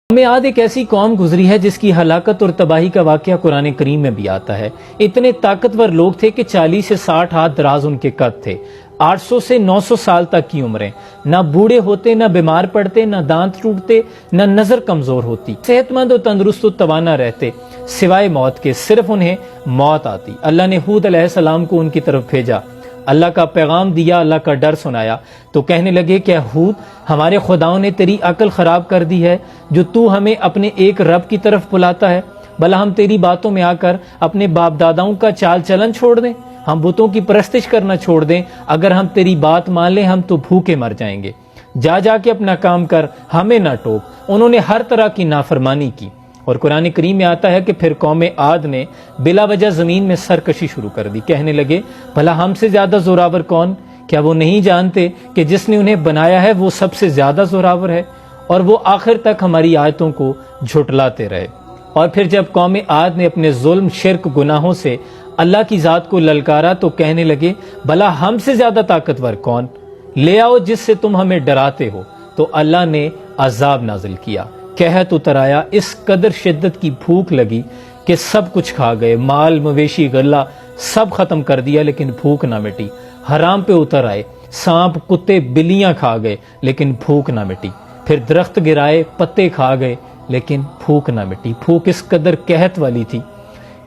قوم عاد ایک ایسی قوم گزری ہے جس کی ہلاکت اور تباہی کا واقعہ قرآن کریم میں بھی آتا ہے۔ اتنے طاقتور لوگ تھے کہ 40 سے 60 ہاتھ دراز ان کے قد تھے، 800 سے 900 سال تک کی عمریں، نہ بوڑھے ہوتے، نہ بیمار پڑتے، نہ دانت ٹوٹتے، نہ نظر کمزور ہوتی، صحت مند و تندرست و توانا رہتے، سوائے موت کے صرف انہیں موت آتی۔ اللہ نے ہود علیہ السلام کو ان کی طرف بھیجا، اللہ کا پیغام دیا، اللہ کا ڈر سنایا، تو کہنے لگے کہ ہود، ہمارے خداؤں نے تیری عقل خراب کر دی ہے جو تو ہمیں اپنے ایک رب کی طرف بلاتا ہے، بھلا ہم تیری باتوں میں آ کر اپنے باپ داداؤں کا چال چلن چھوڑ دیں، ہم بتوں کی پرستش کرنا چھوڑ دیں؟ اگر ہم تیری بات مان لیں ہم تو بھوکے مر جائیں گے، جا جا کے اپنا کام کر، ہمیں نہ ٹوک۔ انہوں نے ہر طرح کی نافرمانی کی۔ اور قرآن کریم میں آتا ہے کہ پھر قوم عاد نے بلا وجہ زمین میں سرکشی شروع کر دی، کہنے لگے بھلا ہم سے زیادہ زوراور کون؟ کیا وہ نہیں جانتے کہ جس نے انہیں بنایا ہے وہ سب سے زیادہ زوراور ہے؟ اور وہ آخر تک ہماری آیتوں کو جھٹلاتے رہے۔ اور پھر جب قوم عاد نے اپنے ظلم، شرک، گناہوں سے اللہ کی ذات کو للکارا تو کہنے لگے بھلا ہم سے زیادہ طاقتور کون؟ لے آؤ جس سے تم ہمیں ڈراتے ہو۔ تو اللہ نے عذاب نازل کیا، قحط اتر آیا، اس قدر شدت کی بھوک لگی کہ سب کچھ کھا گئے، مال، مویشی، غلہ سب ختم کر دیا لیکن بھوک نہ مٹی۔ حرام پہ اتر آئے، سانپ، کتے، بلیاں کھا گئے لیکن بھوک نہ مٹی۔ پھر درخت گرائے، پتے کھا گئے لیکن بھوک نہ مٹی۔ بھوک اس قدر قحط والی تھی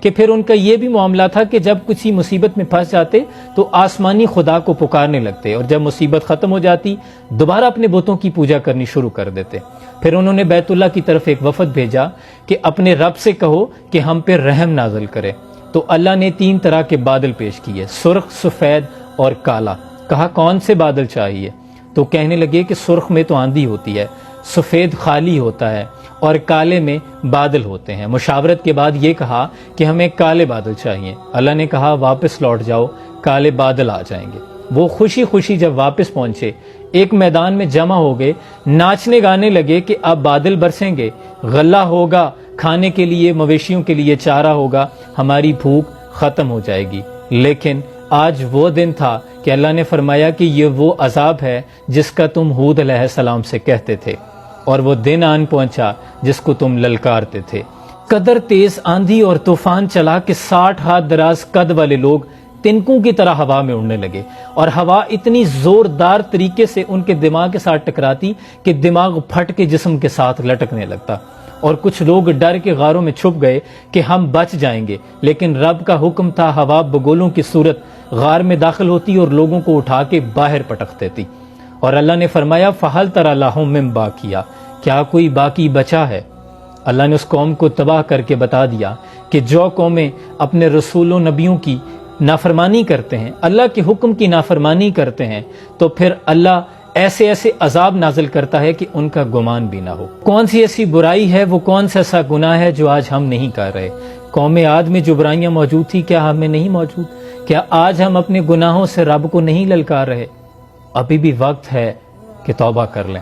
کہ پھر ان کا یہ بھی معاملہ تھا کہ جب کسی مصیبت میں پھنس جاتے تو آسمانی خدا کو پکارنے لگتے، اور جب مصیبت ختم ہو جاتی دوبارہ اپنے بتوں کی پوجا کرنی شروع کر دیتے۔ پھر انہوں نے بیت اللہ کی طرف ایک وفد بھیجا کہ اپنے رب سے کہو کہ ہم پہ رحم نازل کرے۔ تو اللہ نے 3 طرح کے بادل پیش کیے، سرخ، سفید اور کالا۔ کہا کون سے بادل چاہیے؟ تو کہنے لگے کہ سرخ میں تو آندھی ہوتی ہے، سفید خالی ہوتا ہے اور کالے میں بادل ہوتے ہیں۔ مشاورت کے بعد یہ کہا کہ ہمیں کالے بادل چاہیے۔ اللہ نے کہا واپس لوٹ جاؤ، کالے بادل آ جائیں گے۔ وہ خوشی خوشی جب واپس پہنچے، ایک میدان میں جمع ہو گئے، ناچنے گانے لگے کہ اب بادل برسیں گے، غلہ ہوگا، کھانے کے لیے، مویشیوں کے لیے چارہ ہوگا، ہماری بھوک ختم ہو جائے گی۔ لیکن آج وہ دن تھا کہ اللہ نے فرمایا کہ یہ وہ عذاب ہے جس کا تم ہود علیہ السلام سے کہتے تھے، اور وہ دن آن پہنچا جس کو تم للکارتے تھے۔ قدر تیز آندھی اور طوفان چلا کہ 60 ہاتھ دراز قد والے لوگ تنکوں کی طرح ہوا میں اڑنے لگے، اور ہوا اتنی زوردار طریقے سے ان کے دماغ کے ساتھ ٹکراتی کہ دماغ پھٹ کے جسم کے ساتھ لٹکنے لگتا، اور کچھ لوگ ڈر کے غاروں میں چھپ گئے کہ ہم بچ جائیں گے، لیکن رب کا حکم تھا، ہوا بگولوں کی صورت غار میں داخل ہوتی اور لوگوں کو اٹھا کے باہر پٹک دیتی۔ اور اللہ نے فرمایا فَهَلْ تَرَى لَهُم مِّن بَاقِيَةٍ، کیا کوئی باقی بچا ہے؟ اللہ نے اس قوم کو تباہ کر کے بتا دیا کہ جو قومیں اپنے رسول و نبیوں کی نافرمانی کرتے ہیں، اللہ کے حکم کی نافرمانی کرتے ہیں، تو پھر اللہ ایسے ایسے عذاب نازل کرتا ہے کہ ان کا گمان بھی نہ ہو۔ کون سی ایسی برائی ہے، وہ کون سا ایسا گناہ ہے جو آج ہم نہیں کر رہے؟ قوم عاد میں جو برائیاں موجود تھی کیا ہمیں نہیں موجود؟ کیا آج ہم اپنے گناہوں سے رب کو نہیں للکار رہے؟ ابھی بھی وقت ہے کہ توبہ کر لیں۔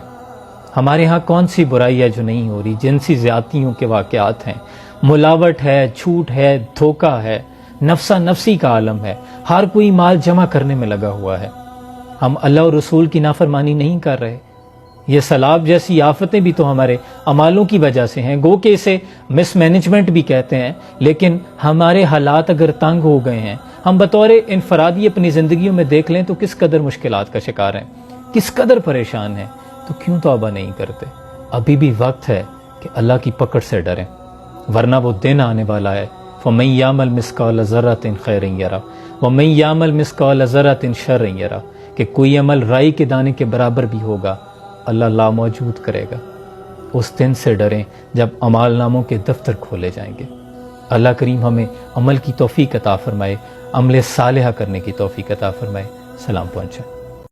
ہمارے ہاں کون سی برائی ہے جو نہیں ہو رہی؟ جنسی زیادتیوں کے واقعات ہیں، ملاوٹ ہے، جھوٹ ہے، دھوکہ ہے، نفسا نفسی کا عالم ہے، ہر کوئی مال جمع کرنے میں لگا ہوا ہے۔ ہم اللہ اور رسول کی نافرمانی نہیں کر رہے۔ یہ سیلاب جیسی آفتیں بھی تو ہمارے اعمالوں کی وجہ سے ہیں، گو کہ اسے مس مینجمنٹ بھی کہتے ہیں، لیکن ہمارے حالات اگر تنگ ہو گئے ہیں، ہم بطور انفرادی اپنی زندگیوں میں دیکھ لیں تو کس قدر مشکلات کا شکار ہیں، کس قدر پریشان ہیں، تو کیوں توبہ نہیں کرتے؟ ابھی بھی وقت ہے کہ اللہ کی پکڑ سے ڈریں، ورنہ وہ دن آنے والا ہے فَمَن يَعْمَلْ مِثْقَالَ ذَرَّةٍ خَيْرًا يَرَهُ وَمَن يَعْمَلْ مِثْقَالَ ذَرَّةٍ شَرًّا يَرَهُ، کہ کوئی عمل رائی کے دانے کے برابر بھی ہوگا اللہ لاموجود کرے گا۔ اس دن سے ڈریں جب اعمال ناموں کے دفتر کھولے جائیں گے۔ اللہ کریم ہمیں عمل کی توفیق عطا فرمائے، عمل صالحہ کرنے کی توفیق عطا فرمائے۔ سلام پہنچائے۔